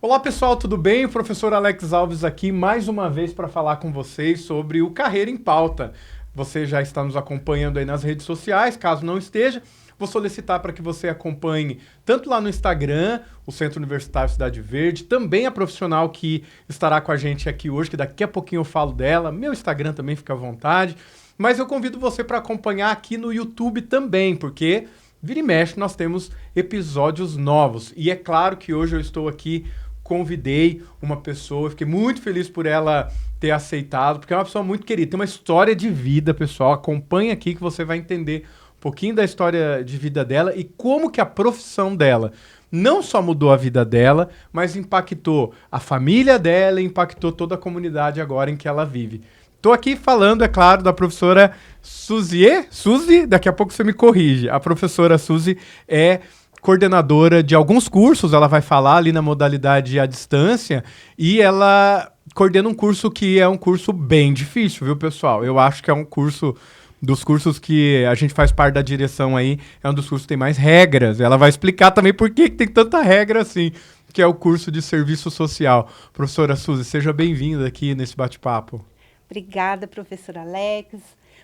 Olá pessoal, tudo bem? O professor Alex Alves aqui mais uma vez para falar com vocês sobre o Carreira em Pauta. Você já está nos acompanhando aí nas redes sociais, caso não esteja, vou solicitar para que você acompanhe tanto lá no Instagram, o Centro Universitário Cidade Verde, também a profissional que estará com a gente aqui hoje, que daqui a pouquinho eu falo dela, meu Instagram também fica à vontade, mas eu convido você para acompanhar aqui no YouTube também, porque vira e mexe nós temos episódios novos. E é claro que hoje eu estou aqui, convidei uma pessoa, fiquei muito feliz por ela ter aceitado, porque é uma pessoa muito querida, tem uma história de vida, pessoal, acompanha aqui que você vai entender um pouquinho da história de vida dela e como que a profissão dela não só mudou a vida dela, mas impactou a família dela e impactou toda a comunidade agora em que ela vive. Estou aqui falando, é claro, da professora Suzy, daqui a pouco você me corrige. A professora Suzy é coordenadora de alguns cursos, ela vai falar ali na modalidade à distância, e ela coordena um curso que é um curso bem difícil, viu, pessoal? Eu acho que é um curso dos cursos que a gente faz parte da direção aí, é um dos cursos que tem mais regras. Ela vai explicar também por que tem tanta regra assim, que é o curso de serviço social. Professora Suzy, seja bem-vinda aqui nesse bate-papo. Obrigada, professor Alex.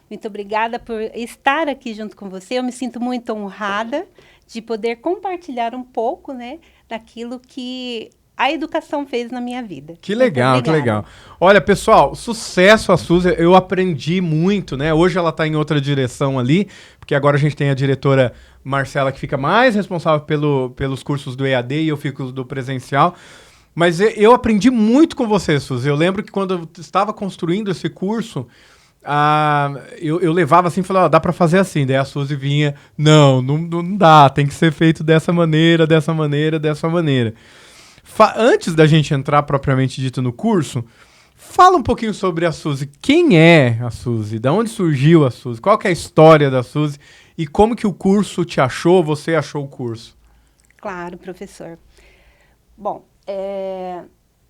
Muito obrigada por estar aqui junto com você. Eu me sinto muito honrada de poder compartilhar um pouco, né, daquilo que a educação fez na minha vida. Que legal, que legal. Olha, pessoal, sucesso a Suzy. Eu aprendi muito, né? Hoje ela está em outra direção ali, porque agora a gente tem a diretora Marcela que fica mais responsável pelos cursos do EAD e eu fico do presencial. Mas eu aprendi muito com você, Suzy. Eu lembro que quando eu estava construindo esse curso, eu levava assim e falava, dá para fazer assim. Daí a Suzy vinha, não dá, tem que ser feito dessa maneira, dessa maneira, dessa maneira. Antes da gente entrar propriamente dito no curso, fala um pouquinho sobre a Suzy. Quem é a Suzy? Da onde surgiu a Suzy? Qual que é a história da Suzy? E como que o curso te achou, você achou o curso? Claro, professor. Bom,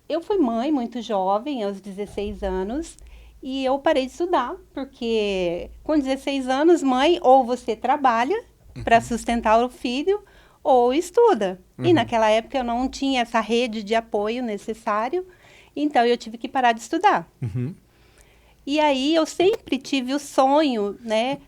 eu fui mãe muito jovem, aos 16 anos, e eu parei de estudar, porque com 16 anos, mãe, ou você trabalha para sustentar o filho, ou estuda. E naquela época eu não tinha essa rede de apoio necessário, então eu tive que parar de estudar. E aí eu sempre tive o sonho, né?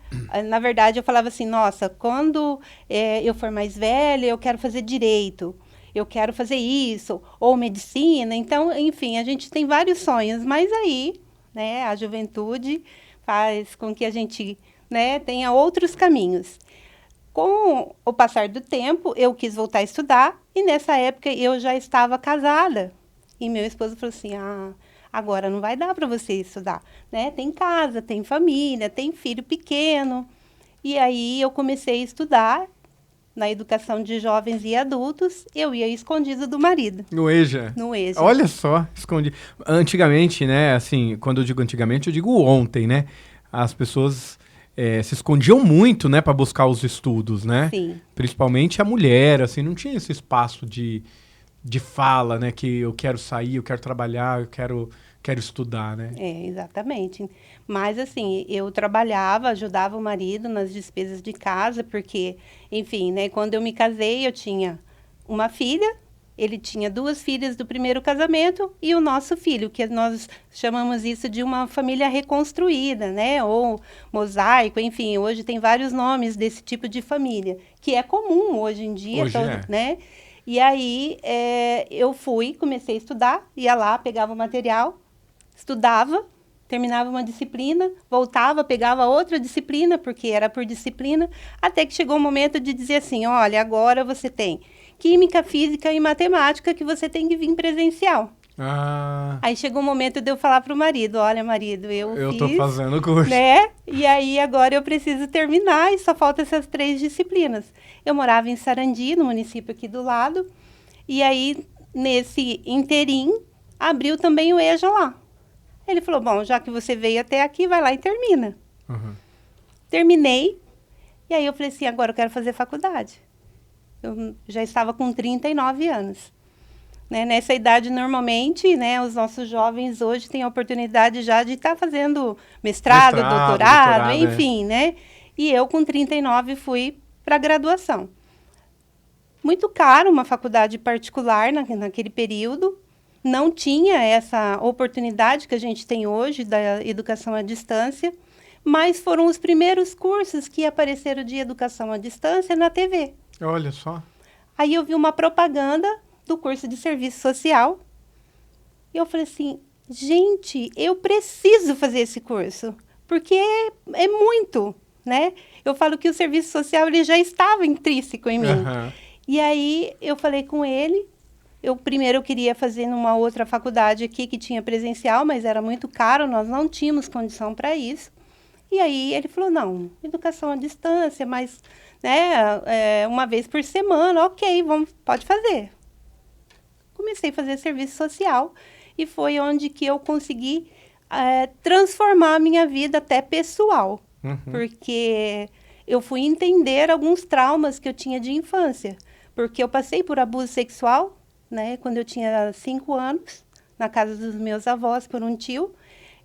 Na verdade, eu falava assim, nossa, quando eu for mais velha, eu quero fazer direito. Eu quero fazer isso, ou medicina. Então, enfim, a gente tem vários sonhos, mas aí, né, a juventude faz com que a gente, né, tenha outros caminhos. Com o passar do tempo, eu quis voltar a estudar, e nessa época eu já estava casada. E meu esposo falou assim, agora não vai dar para você estudar, né? Tem casa, tem família, tem filho pequeno. E aí eu comecei a estudar na educação de jovens e adultos, eu ia escondido do marido. No EJA? No EJA. Olha só, escondido. Antigamente, né, assim, quando eu digo antigamente, eu digo ontem, né? As pessoas se escondiam muito, né, para buscar os estudos, né? Sim. Principalmente a mulher, assim, não tinha esse espaço de fala, né, que eu quero sair, eu quero trabalhar, eu quero estudar, né? Exatamente. Mas, assim, eu trabalhava, ajudava o marido nas despesas de casa, porque, enfim, né, quando eu me casei, eu tinha uma filha, ele tinha 2 filhas do primeiro casamento e o nosso filho, que nós chamamos isso de uma família reconstruída, né, ou mosaico, enfim, hoje tem vários nomes desse tipo de família, que é comum hoje em dia, né? E aí eu comecei a estudar, ia lá, pegava o material, estudava, terminava uma disciplina, voltava, pegava outra disciplina, porque era por disciplina, até que chegou o momento de dizer assim, olha, agora você tem química, física e matemática que você tem que vir presencial. Aí chegou o momento de eu falar para o marido, olha, marido, eu tô fazendo o curso. Né? E aí agora eu preciso terminar e só faltam essas 3 disciplinas. Eu morava em Sarandi, no município aqui do lado, e aí nesse interim abriu também o EJA lá. Ele falou, bom, já que você veio até aqui, vai lá e termina. Terminei, e aí eu falei assim, agora eu quero fazer faculdade. Eu já estava com 39 anos. Né? Nessa idade, normalmente, né, os nossos jovens hoje têm a oportunidade já de estar fazendo mestrado, doutorado, enfim, né? E eu, com 39, fui para a graduação. muito caro uma faculdade particular naquele período. Não tinha essa oportunidade que a gente tem hoje da educação à distância, mas foram os primeiros cursos que apareceram de educação à distância na TV. Olha só. Aí eu vi uma propaganda do curso de serviço social e eu falei assim, gente, eu preciso fazer esse curso, porque é muito, né? Eu falo que o serviço social ele já estava intrínseco em mim. Aham. E aí eu falei com ele. Primeiro eu queria fazer numa outra faculdade aqui que tinha presencial, mas era muito caro, nós não tínhamos condição para isso. E aí ele falou, não, educação à distância, mas né, uma vez por semana, ok, pode fazer. Comecei a fazer serviço social e foi onde que eu consegui transformar a minha vida até pessoal, porque eu fui entender alguns traumas que eu tinha de infância, porque eu passei por abuso sexual, né, quando eu tinha 5 anos, na casa dos meus avós, por um tio,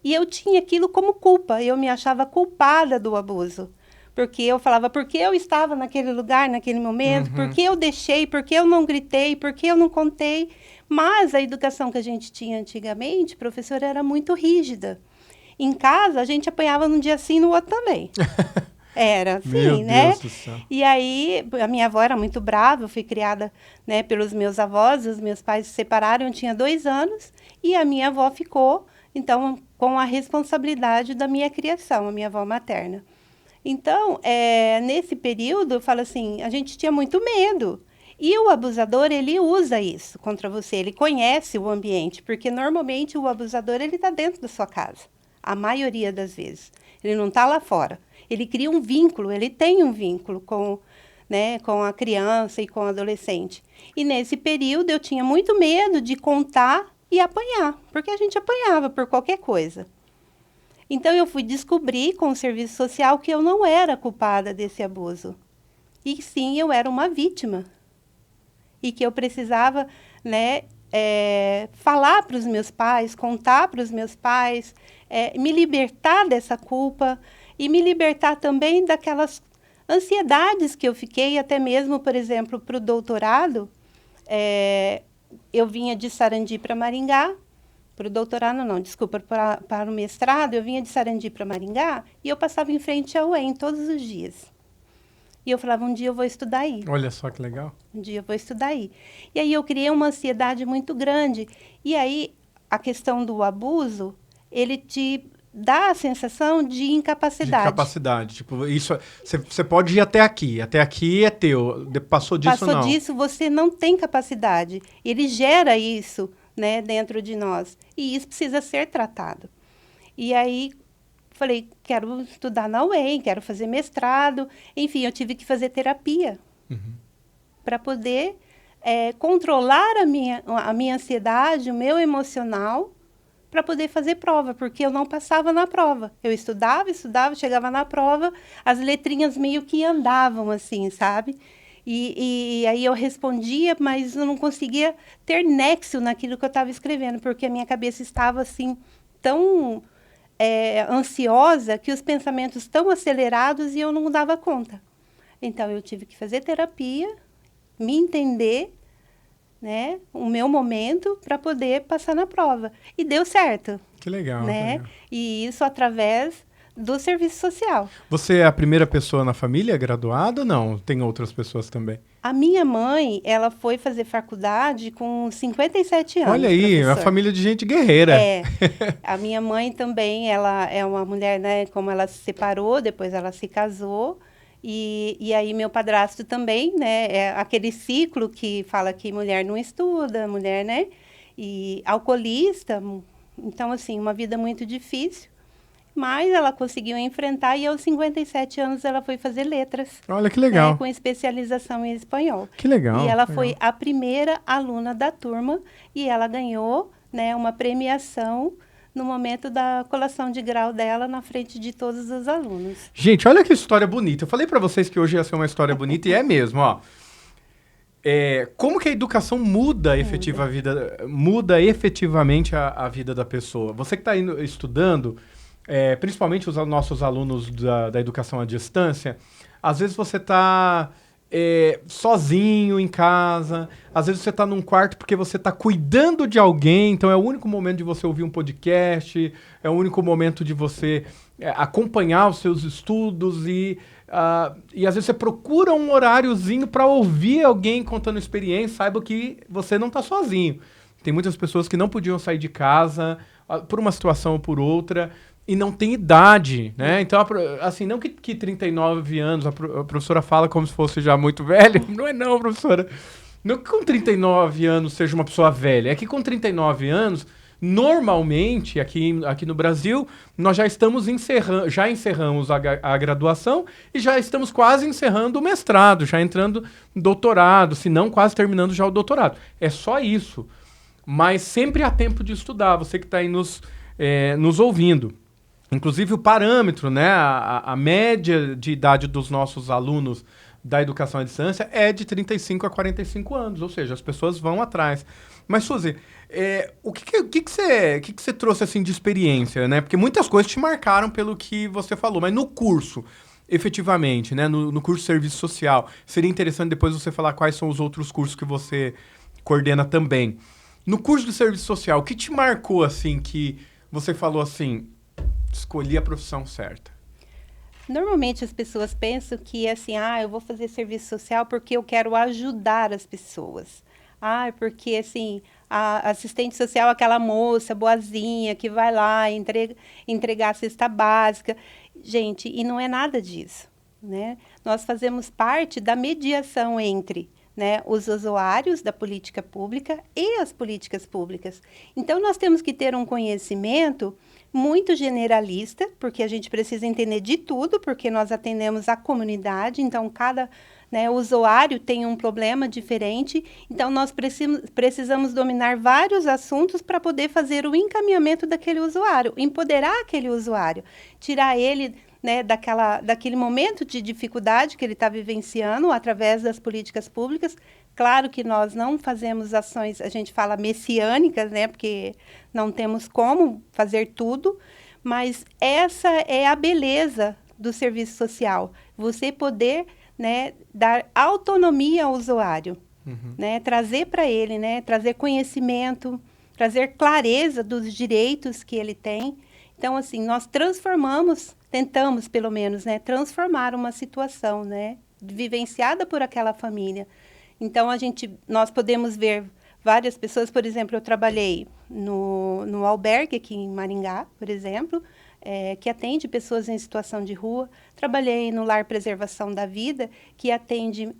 e eu tinha aquilo como culpa, eu me achava culpada do abuso, porque eu falava, por que eu estava naquele lugar, naquele momento, por que eu deixei, por que eu não gritei, por que eu não contei, mas a educação que a gente tinha antigamente, professora, era muito rígida. Em casa, a gente apanhava num dia sim, no outro também. Era assim, Meu né? Deus do céu. E aí, a minha avó era muito brava, eu fui criada, né, pelos meus avós, os meus pais se separaram, eu tinha 2 anos, e a minha avó ficou, então, com a responsabilidade da minha criação, a minha avó materna. Então, nesse período, eu falo assim, a gente tinha muito medo. E o abusador, ele usa isso contra você, ele conhece o ambiente, porque normalmente o abusador, ele está dentro da sua casa, a maioria das vezes. Ele não está lá fora. Ele cria um vínculo, ele tem um vínculo com a criança e com o adolescente. E nesse período eu tinha muito medo de contar e apanhar, porque a gente apanhava por qualquer coisa. Então eu fui descobrir com o serviço social que eu não era culpada desse abuso. E sim, eu era uma vítima. E que eu precisava, né, falar para os meus pais, contar para os meus pais, me libertar dessa culpa e me libertar também daquelas ansiedades que eu fiquei, até mesmo, por exemplo, para o doutorado. Eu vinha de Sarandi para Maringá, para o doutorado não, desculpa, para o mestrado, eu vinha de Sarandi para Maringá e eu passava em frente ao UEM todos os dias. E eu falava, um dia eu vou estudar aí. Olha só que legal. Um dia eu vou estudar aí. E aí eu criei uma ansiedade muito grande. E aí a questão do abuso, ele te dá a sensação de incapacidade. De incapacidade. Tipo, isso, você pode ir até aqui é teu. Passou disso, não. Passou disso, você não tem capacidade. Ele gera isso, né, dentro de nós. E isso precisa ser tratado. E aí falei, quero estudar na UEM, quero fazer mestrado. Enfim, eu tive que fazer terapia para poder controlar a minha ansiedade, o meu emocional, para poder fazer prova, porque eu não passava na prova. Eu estudava, chegava na prova, as letrinhas meio que andavam assim, sabe? E aí eu respondia, mas eu não conseguia ter nexo naquilo que eu estava escrevendo, porque a minha cabeça estava assim, tão ansiosa, que os pensamentos tão acelerados e eu não dava conta. Então, eu tive que fazer terapia, me entender, né, o meu momento para poder passar na prova. E deu certo. Que legal. Né? Que legal. E isso através do serviço social. Você é a primeira pessoa na família graduada ou não? Tem outras pessoas também? A minha mãe, ela foi fazer faculdade com 57 anos. Olha aí, professor. uma família de gente guerreira. A minha mãe também, ela é uma mulher, né, como ela se separou, depois ela se casou. E aí meu padrasto também, né, é aquele ciclo que fala que mulher não estuda, mulher, né, e alcoolista. Então, assim, uma vida muito difícil. Mas ela conseguiu enfrentar e aos 57 anos ela foi fazer letras. Olha que legal. Com especialização em espanhol. Que legal. E ela legal. foi a primeira aluna da turma e ela ganhou, né, uma premiação no momento da colação de grau dela na frente de todos os alunos. Gente, olha que história bonita. Eu falei para vocês que hoje ia ser uma história bonita e é mesmo, ó. Como que a educação muda efetivamente a vida da pessoa? Você que está estudando, principalmente os nossos alunos da educação à distância, às vezes você está sozinho em casa, às vezes você está num quarto porque você está cuidando de alguém, então é o único momento de você ouvir um podcast, é o único momento de você acompanhar os seus estudos e às vezes você procura um horáriozinho para ouvir alguém contando experiência, saiba que você não está sozinho. Tem muitas pessoas que não podiam sair de casa por uma situação ou por outra, e não tem idade, né? Então, assim, não que 39 anos, a professora fala como se fosse já muito velha. Não é não, professora. Não que com 39 anos seja uma pessoa velha. É que com 39 anos, normalmente, aqui no Brasil, nós já estamos encerramos a graduação e já estamos quase encerrando o mestrado, já entrando no doutorado, se não quase terminando já o doutorado. É só isso. Mas sempre há tempo de estudar, você que está aí nos ouvindo. Inclusive o parâmetro, né, a média de idade dos nossos alunos da educação à distância é de 35 a 45 anos, ou seja, as pessoas vão atrás. Mas, Suzy, o que você trouxe assim, de experiência, né? Porque muitas coisas te marcaram pelo que você falou, mas no curso, efetivamente, né, no curso de serviço social, seria interessante depois você falar quais são os outros cursos que você coordena também. No curso de serviço social, o que te marcou, assim, que você falou assim, escolhi a profissão certa? Normalmente as pessoas pensam que assim, eu vou fazer serviço social porque eu quero ajudar as pessoas. Porque assim, a assistente social é aquela moça boazinha que vai lá entregar a cesta básica. Gente, e não é nada disso, né? Nós fazemos parte da mediação entre, né, os usuários da política pública e as políticas públicas. Então, nós temos que ter um conhecimento muito generalista, porque a gente precisa entender de tudo, porque nós atendemos a comunidade, então cada, né, usuário tem um problema diferente, então nós precisamos dominar vários assuntos para poder fazer o encaminhamento daquele usuário, empoderar aquele usuário, tirar ele, né, daquele momento de dificuldade que ele está vivenciando através das políticas públicas. Claro que nós não fazemos ações, a gente fala messiânicas, né, porque não temos como fazer tudo, mas essa é a beleza do serviço social, você poder, né, dar autonomia ao usuário, né, trazer para ele, né, trazer conhecimento, trazer clareza dos direitos que ele tem. Então, assim, nós tentamos pelo menos, né, transformar uma situação, né, vivenciada por aquela família. Então, nós podemos ver várias pessoas, por exemplo, eu trabalhei no albergue aqui em Maringá, por exemplo, que atende pessoas em situação de rua. Trabalhei no Lar Preservação da Vida, que atende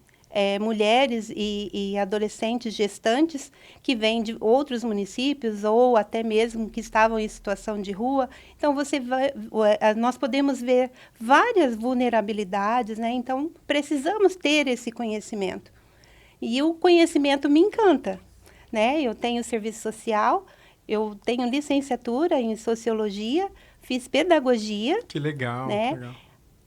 mulheres e adolescentes gestantes que vêm de outros municípios ou até mesmo que estavam em situação de rua. Então, nós podemos ver várias vulnerabilidades, né? Então, precisamos ter esse conhecimento. E o conhecimento me encanta, né? Eu tenho serviço social, eu tenho licenciatura em sociologia, fiz pedagogia. Que legal, né? Que legal.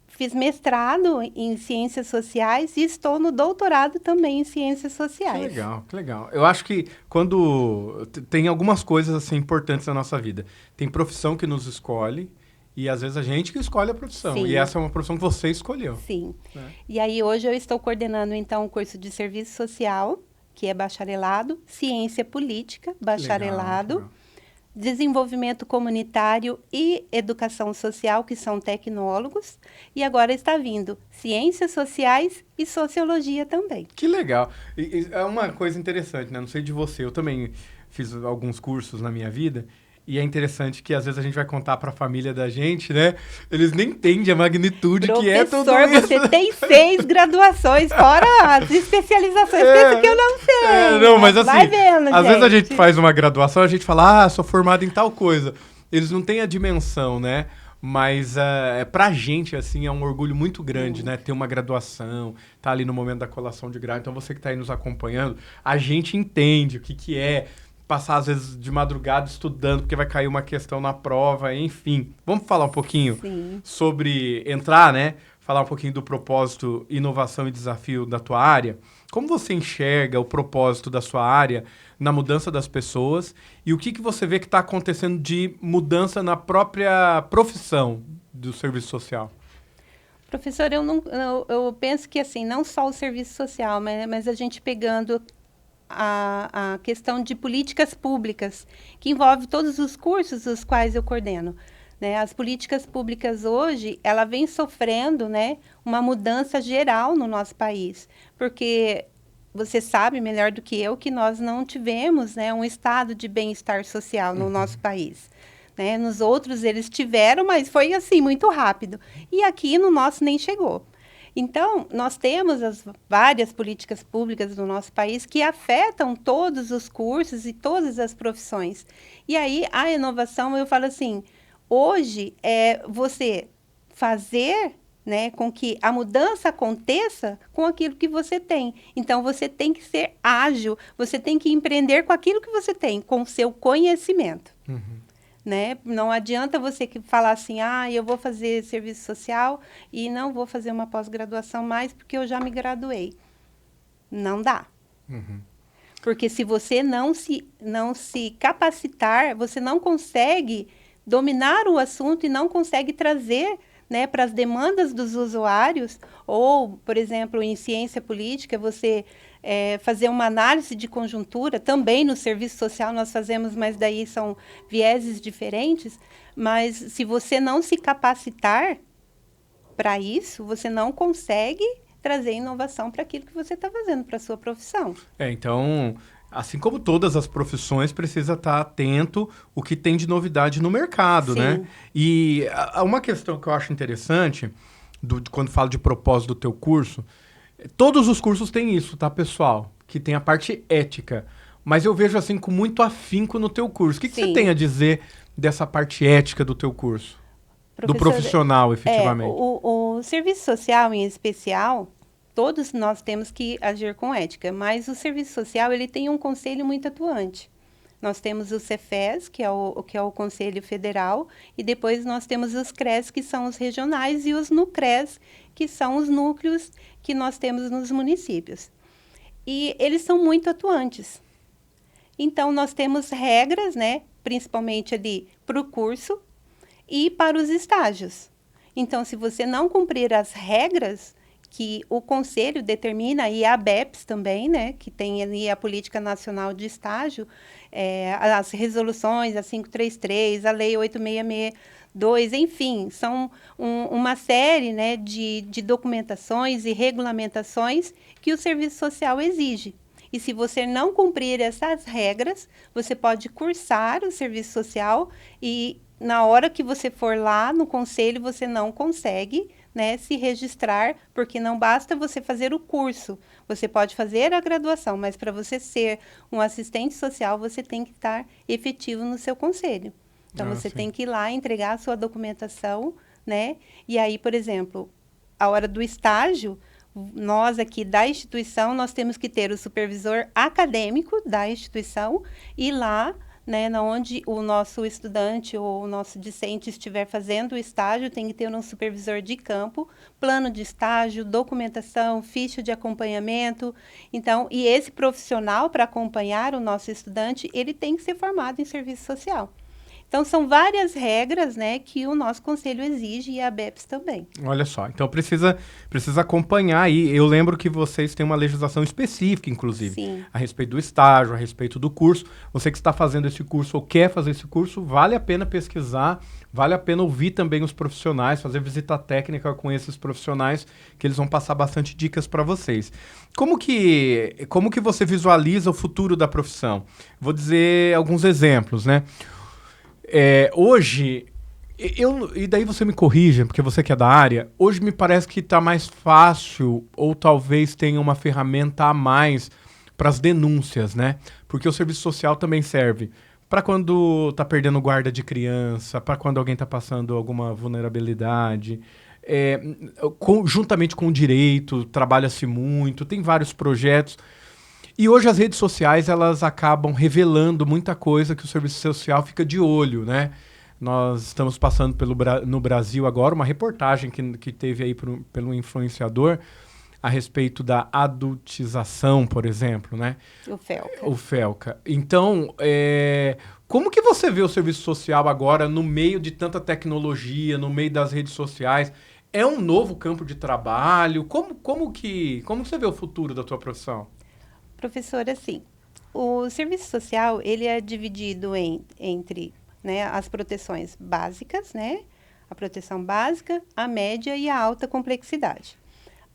Fiz mestrado em ciências sociais e estou no doutorado também em ciências sociais. Que legal, que legal. Eu acho que quando tem algumas coisas assim importantes na nossa vida. Tem profissão que nos escolhe e às vezes a gente que escolhe a profissão. Sim. E essa é uma profissão que você escolheu. Sim. Né? E aí hoje eu estou coordenando então o curso de serviço social, que é bacharelado, ciência política, bacharelado, Legal. desenvolvimento comunitário e educação social, que são tecnólogos, e agora está vindo ciências sociais e sociologia também. Que legal. E é uma coisa interessante, né? Não sei de você, eu também fiz alguns cursos na minha vida. E é interessante que às vezes a gente vai contar para a família da gente, né? Eles nem entendem a magnitude que é tudo isso. Professor, você tem 6 graduações, fora as especializações. Pensa que eu não sei. Não, mas assim, vai vendo, às vezes a gente faz uma graduação, a gente fala, sou formado em tal coisa. Eles não têm a dimensão, né? Mas pra gente, assim, é um orgulho muito grande, né? Ter uma graduação, tá ali no momento da colação de grau. Então, você que tá aí nos acompanhando, a gente entende o que é passar, às vezes, de madrugada estudando, porque vai cair uma questão na prova, enfim. Vamos falar um pouquinho sobre entrar, né? Falar um pouquinho do propósito, inovação e desafio da tua área. Como você enxerga o propósito da sua área na mudança das pessoas e o que você vê que está acontecendo de mudança na própria profissão do serviço social? O Professor, eu penso que assim, não só o serviço social, mas a gente pegando a questão de políticas públicas, que envolve todos os cursos os quais eu coordeno. Né? As políticas públicas hoje, ela vem sofrendo, né, uma mudança geral no nosso país, porque você sabe melhor do que eu que nós não tivemos, né, um estado de bem-estar social no nosso país. Né? Nos outros eles tiveram, mas foi assim, muito rápido. E aqui no nosso nem chegou. Então, nós temos as várias políticas públicas do nosso país que afetam todos os cursos e todas as profissões. E aí, a inovação, eu falo assim, hoje é você fazer, né, com que a mudança aconteça com aquilo que você tem. Então, você tem que ser ágil, você tem que empreender com aquilo que você tem, com o seu conhecimento. Né? Não adianta você falar assim, eu vou fazer serviço social e não vou fazer uma pós-graduação mais porque eu já me graduei. Não dá. Porque se você não se capacitar, você não consegue dominar o assunto e não consegue trazer, né, para as demandas dos usuários, ou, por exemplo, em ciência política, você fazer uma análise de conjuntura, também no serviço social nós fazemos, mas daí são vieses diferentes, mas se você não se capacitar para isso, você não consegue trazer inovação para aquilo que você está fazendo, para a sua profissão. Então, assim como todas as profissões, precisa estar atento o que tem de novidade no mercado, né? E uma questão que eu acho interessante, quando falo de propósito do teu curso, todos os cursos têm isso, tá, pessoal? Que tem a parte ética. Mas eu vejo assim com muito afinco no teu curso. O que você tem a dizer dessa parte ética do teu curso? Do profissional, efetivamente. O serviço social, em especial, todos nós temos que agir com ética. Mas o serviço social, ele tem um conselho muito atuante. Nós temos o Cefes, que é o Conselho Federal, e depois nós temos os CRES, que são os regionais, e os NUCRES, que são os núcleos que nós temos nos municípios. E eles são muito atuantes. Então, nós temos regras, né, principalmente ali para o curso e para os estágios. Então, se você não cumprir as regras que o Conselho determina, e a ABEPS também, né, que tem ali a Política Nacional de Estágio, as resoluções, a 533, a Lei 8662, enfim, são uma série, né, de documentações e regulamentações que o serviço social exige. E se você não cumprir essas regras, você pode cursar o serviço social e, na hora que você for lá no conselho, você não consegue, né, se registrar, porque não basta você fazer o curso. Você pode fazer a graduação, mas para você ser um assistente social, você tem que estar efetivo no seu conselho. Então, você tem que ir lá entregar a sua documentação, né? E aí, por exemplo, a hora do estágio, nós aqui da instituição, nós temos que ter o supervisor acadêmico da instituição e lá, né, onde o nosso estudante ou o nosso discente estiver fazendo o estágio, tem que ter um supervisor de campo, plano de estágio, documentação, ficha de acompanhamento. Então, e esse profissional para acompanhar o nosso estudante, ele tem que ser formado em serviço social. Então, são várias regras, né, que o nosso conselho exige e a ABEPS também. Olha só, então precisa acompanhar aí. Eu lembro que vocês têm uma legislação específica, inclusive, Sim, a respeito do estágio, a respeito do curso. Você que está fazendo esse curso ou quer fazer esse curso, vale a pena pesquisar, vale a pena ouvir também os profissionais, fazer visita técnica com esses profissionais, que eles vão passar bastante dicas para vocês. Como que você visualiza o futuro da profissão? Vou dizer alguns exemplos, né? Hoje, e daí você me corrija, porque você que é da área, hoje me parece que está mais fácil, ou talvez tenha uma ferramenta a mais para as denúncias, né? Porque o serviço social também serve para quando está perdendo guarda de criança, para quando alguém está passando alguma vulnerabilidade, juntamente com o direito, trabalha-se muito, tem vários projetos. E hoje as redes sociais, elas acabam revelando muita coisa que o serviço social fica de olho, né? Nós estamos passando no Brasil agora uma reportagem que teve aí pelo influenciador a respeito da adultização, por exemplo, né? O FELCA. Então, como que você vê o serviço social agora no meio de tanta tecnologia, no meio das redes sociais? É um novo campo de trabalho? Como você vê o futuro da tua profissão? Professora, assim, o serviço social, ele é dividido entre, né, as proteções básicas, né? A proteção básica, a média e a alta complexidade.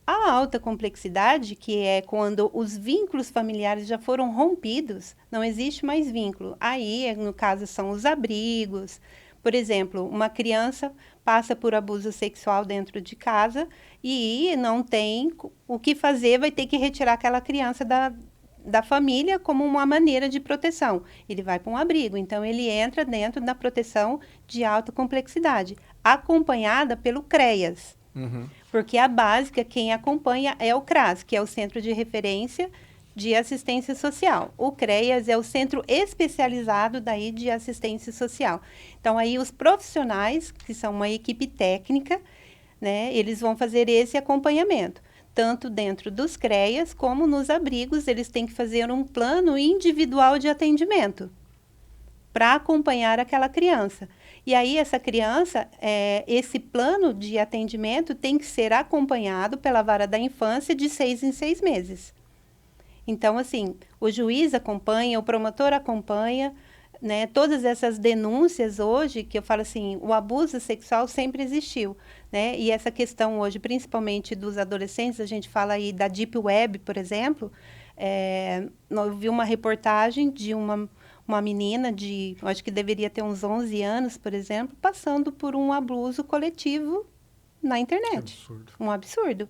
A alta complexidade, que é quando os vínculos familiares já foram rompidos, não existe mais vínculo. Aí, no caso, são os abrigos. Por exemplo, uma criança passa por abuso sexual dentro de casa e não tem o que fazer, vai ter que retirar aquela criança da família como uma maneira de proteção. Ele vai para um abrigo, então ele entra dentro da proteção de alta complexidade, acompanhada pelo CREAS. Uhum. Porque a básica, quem acompanha é o CRAS, que é o Centro de Referência de Assistência Social. O CREAS é o Centro Especializado daí de Assistência Social. Então, aí os profissionais, que são uma equipe técnica, né, eles vão fazer esse acompanhamento. Tanto dentro dos CREAS, como nos abrigos, eles têm que fazer um plano individual de atendimento para acompanhar aquela criança. E aí, essa criança, esse plano de atendimento tem que ser acompanhado pela vara da infância de 6 em 6 meses. Então, assim, o juiz acompanha, o promotor acompanha, né? Todas essas denúncias hoje, que eu falo assim, o abuso sexual sempre existiu, né? E essa questão hoje, principalmente dos adolescentes, a gente fala aí da Deep Web, por exemplo, eu vi uma reportagem de uma menina eu acho que deveria ter uns 11 anos, por exemplo, passando por um abuso coletivo na internet. Que absurdo. Um absurdo.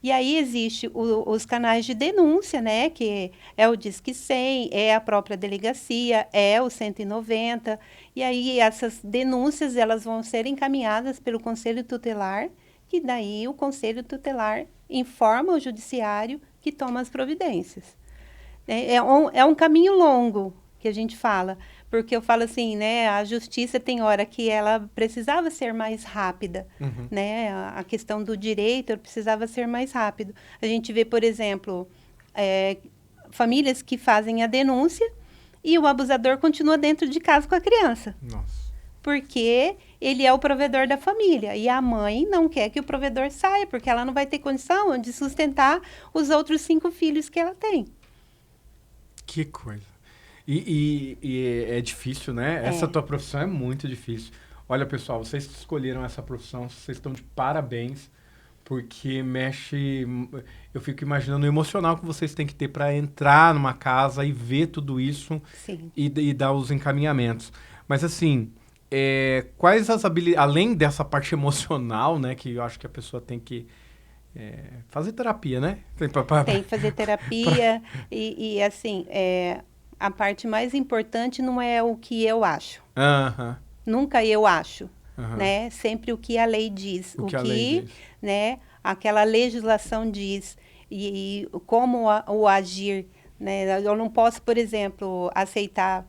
E aí existe os canais de denúncia, né, que é o Disque 100, é a própria delegacia, é o 190, e aí essas denúncias elas vão ser encaminhadas pelo Conselho Tutelar, que daí o Conselho Tutelar informa o judiciário que toma as providências. É um caminho longo que a gente fala, porque eu falo assim, né, a justiça tem hora que ela precisava ser mais rápida, Uhum. né, a questão do direito precisava ser mais rápido. A gente vê, por exemplo, famílias que fazem a denúncia e o abusador continua dentro de casa com a criança, Nossa. porque ele é o provedor da família e a mãe não quer que o provedor saia, porque ela não vai ter condição de sustentar os outros 5 filhos que ela tem. Que coisa. E é difícil, né? Essa tua profissão é muito difícil. Olha, pessoal, vocês que escolheram essa profissão, vocês estão de parabéns, porque mexe. Eu fico imaginando o emocional que vocês têm que ter para entrar numa casa e ver tudo isso. Sim. E dar os encaminhamentos. Mas, assim, quais as habilidades. Além dessa parte emocional, né, que eu acho que a pessoa tem que. Fazer terapia, né? Tem que fazer terapia e assim, a parte mais importante não é o que eu acho. Aham. Nunca eu acho, Aham. né? Sempre o que a lei diz. O que a lei diz. Né, aquela legislação diz e como o agir, né? Eu não posso, por exemplo, aceitar.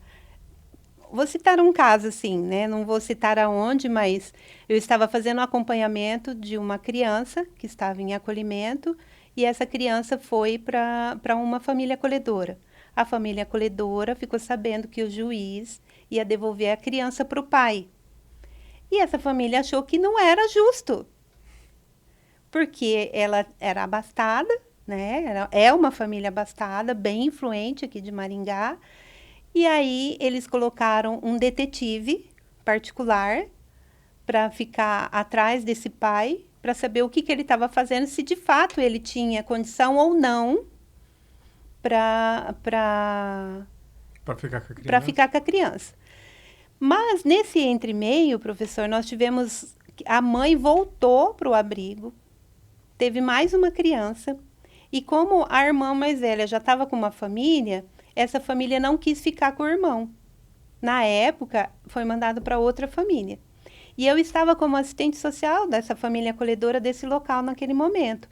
Vou citar um caso assim, né? Não vou citar aonde, mas eu estava fazendo um acompanhamento de uma criança que estava em acolhimento e essa criança foi para uma família acolhedora. A família acolhedora ficou sabendo que o juiz ia devolver a criança para o pai. E essa família achou que não era justo, porque ela era abastada, né? É uma família abastada, bem influente aqui de Maringá. E aí eles colocaram um detetive particular para ficar atrás desse pai, para saber o que ele estava fazendo, se de fato ele tinha condição ou não para ficar com a criança. Mas nesse entremeio, professor, nós tivemos a mãe voltou para o abrigo, teve mais uma criança e como a irmã mais velha já estava com uma família, essa família não quis ficar com o irmão. Na época, foi mandado para outra família. E eu estava como assistente social dessa família acolhedora desse local naquele momento.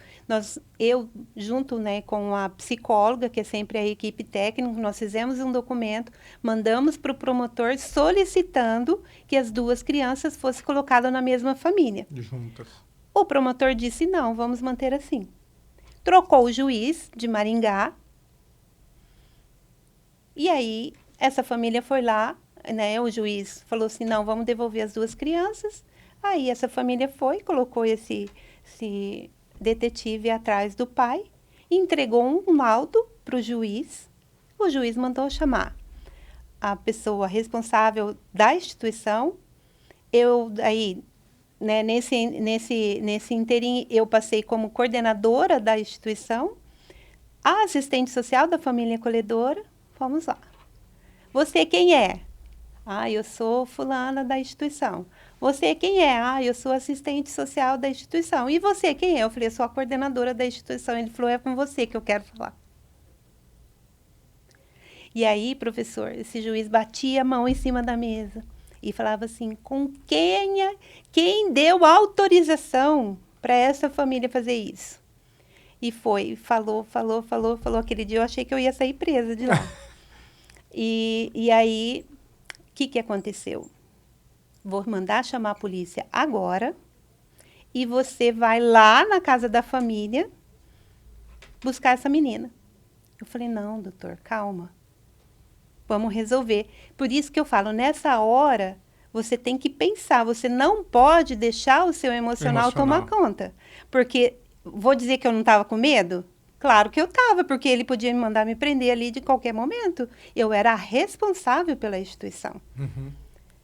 Eu, junto, né, com a psicóloga, que é sempre a equipe técnica, nós fizemos um documento, mandamos para o promotor solicitando que as 2 crianças fossem colocadas na mesma família. Juntas. O promotor disse, não, vamos manter assim. Trocou o juiz de Maringá. E aí, essa família foi lá, né, o juiz falou assim, não, vamos devolver as 2 crianças. Aí essa família colocou esse detetive atrás do pai, entregou um laudo para o juiz. O juiz mandou chamar a pessoa responsável da instituição. Eu aí, né, nesse interim, eu passei como coordenadora da instituição, a assistente social da família acolhedora. Vamos lá. Você quem é? Ah, eu sou fulana da instituição. Você quem é? Ah, eu sou assistente social da instituição. E você quem é? Eu falei, eu sou a coordenadora da instituição. Ele falou, é com você que eu quero falar. E aí, professor, esse juiz batia a mão em cima da mesa e falava assim, com quem deu autorização para essa família fazer isso? E falou. Aquele dia eu achei que eu ia sair presa de lá. E aí, o que aconteceu? Vou mandar chamar a polícia agora e você vai lá na casa da família buscar essa menina. Eu falei, não, doutor, calma. Vamos resolver. Por isso que eu falo, nessa hora, você tem que pensar. Você não pode deixar o seu emocional tomar conta. Porque, vou dizer que eu não estava com medo? Claro que eu estava, porque ele podia me mandar me prender ali de qualquer momento. Eu era a responsável pela instituição. Uhum.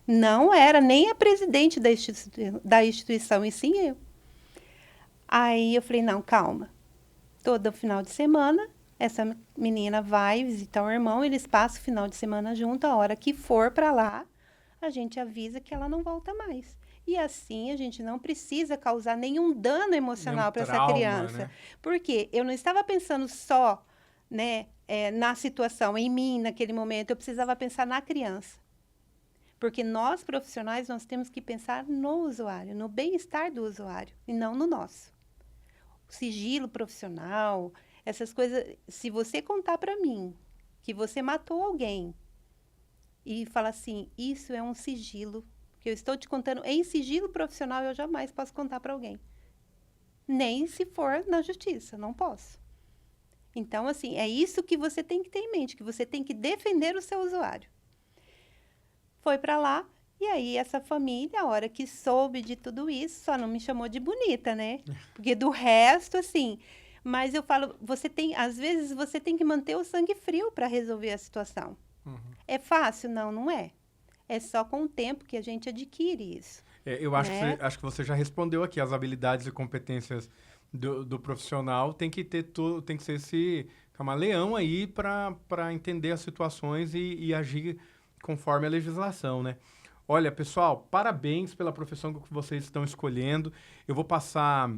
Não era nem a presidente da instituição, e sim eu. Aí eu falei, não, calma. Todo final de semana, essa menina vai visitar o irmão, eles passam o final de semana junto, a hora que for para lá, a gente avisa que ela não volta mais. E assim a gente não precisa causar nenhum dano emocional para essa criança. Né? Porque eu não estava pensando só, né, na situação, em mim, naquele momento, eu precisava pensar na criança. Porque nós, profissionais, nós temos que pensar no usuário, no bem-estar do usuário, e não no nosso. O sigilo profissional, essas coisas, se você contar para mim que você matou alguém e falar assim, isso é um sigilo, que eu estou te contando em sigilo profissional, eu jamais posso contar para alguém. Nem se for na justiça, não posso. Então, assim, é isso que você tem que ter em mente, que você tem que defender o seu usuário. Foi para lá, e aí essa família, a hora que soube de tudo isso, só não me chamou de bonita, né? Porque do resto, assim... Mas eu falo, às vezes você tem que manter o sangue frio para resolver a situação. Uhum. É fácil? Não, não é. É só com o tempo que a gente adquire isso. Eu acho, né? Acho que você já respondeu aqui. As habilidades e competências do profissional tem que ser esse camaleão aí para entender as situações e agir conforme a legislação, né? Olha, pessoal, parabéns pela profissão que vocês estão escolhendo. Eu vou passar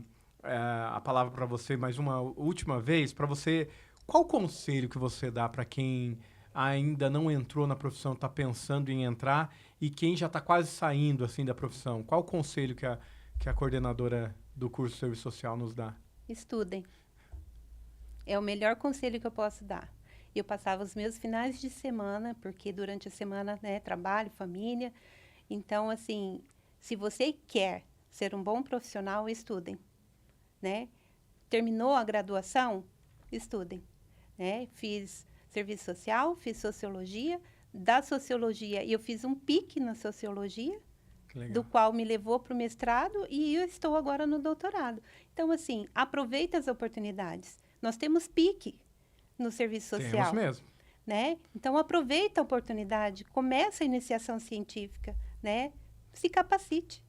a palavra para você mais uma última vez. Para você, qual conselho que você dá para quem ainda não entrou na profissão, está pensando em entrar, e quem já está quase saindo assim da profissão? Qual o conselho que a coordenadora do curso de Serviço Social nos dá? Estudem. É o melhor conselho que eu posso dar. Eu passava os meus finais de semana, porque durante a semana, né, trabalho, família. Então, assim, se você quer ser um bom profissional, estudem, né? Terminou a graduação? Estudem, né? Fiz serviço social, fiz sociologia. Da sociologia, eu fiz um PIC na sociologia, do qual me levou para o mestrado, e eu estou agora no doutorado. Então, assim, aproveita as oportunidades. Nós temos PIC no serviço social. Temos mesmo. Né? Então, aproveita a oportunidade, começa a iniciação científica, né? Se capacite.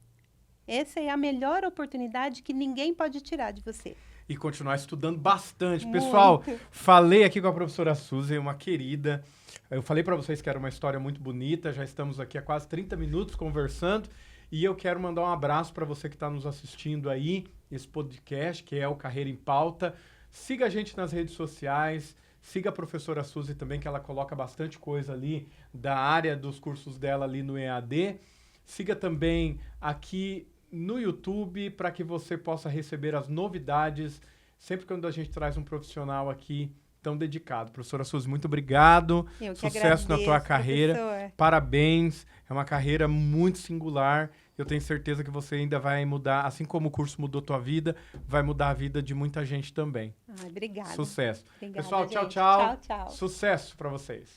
Essa é a melhor oportunidade que ninguém pode tirar de você. E continuar estudando bastante. Muito. Pessoal, falei aqui com a professora Suzy, uma querida. Eu falei para vocês que era uma história muito bonita, já estamos aqui há quase 30 minutos conversando, e eu quero mandar um abraço para você que está nos assistindo aí, esse podcast, que é o Carreira em Pauta. Siga a gente nas redes sociais, siga a professora Suzy também, que ela coloca bastante coisa ali da área dos cursos dela ali no EAD. Siga também aqui no YouTube para que você possa receber as novidades sempre quando a gente traz um profissional aqui tão dedicado. Professora Suzy, muito obrigado. Sucesso na tua carreira. Professor. Parabéns. É uma carreira muito singular. Eu tenho certeza que você ainda vai mudar, assim como o curso mudou tua vida, vai mudar a vida de muita gente também. Obrigada. Sucesso. Obrigada, pessoal, gente. Tchau. Tchau. Sucesso para vocês.